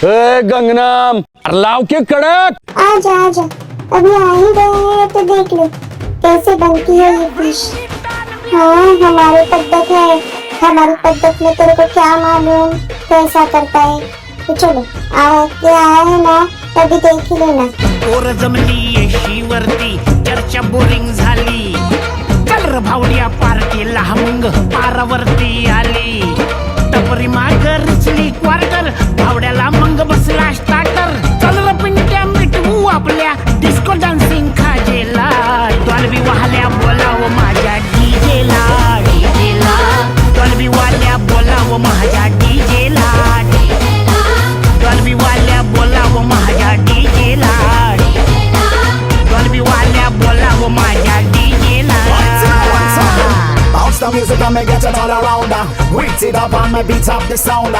गंगना लाव के कड़क। आजा आजा, अभी आ ही गए हैं तो देख लो कैसे बनती है ये फिश। हाँ हमारी पद्धत है, हमारी पद्धत में तेरे को क्या मालूम कैसा करता है। तो चलो आके आया है ना तभी देख ही लेना। पोर जमली येशीवरती चर्चा बोरिंग झाली, चल र भावड्या पार्टीला मग पारावरती आली, टपरी माग रिचली क्वार्टर, भावड्याला मग बसला स्टार्टर, चल र पिंट्या मिटवू आपल्या डिस्को डान्सिंग खाजेला, डॉल्बी वाहल्या बोलाव माझ्या डीजेला, डीजेला डॉल्बी वाल्या बोलाव माझ्या डीजेला, डॉल्बी वाल्या बोलाव माझ्या डीजेला, डॉल्बी वाल्या बोलाव माझ्या डीजेला. Bounce the music and me get it all around. Wait it up and me beat up the sound.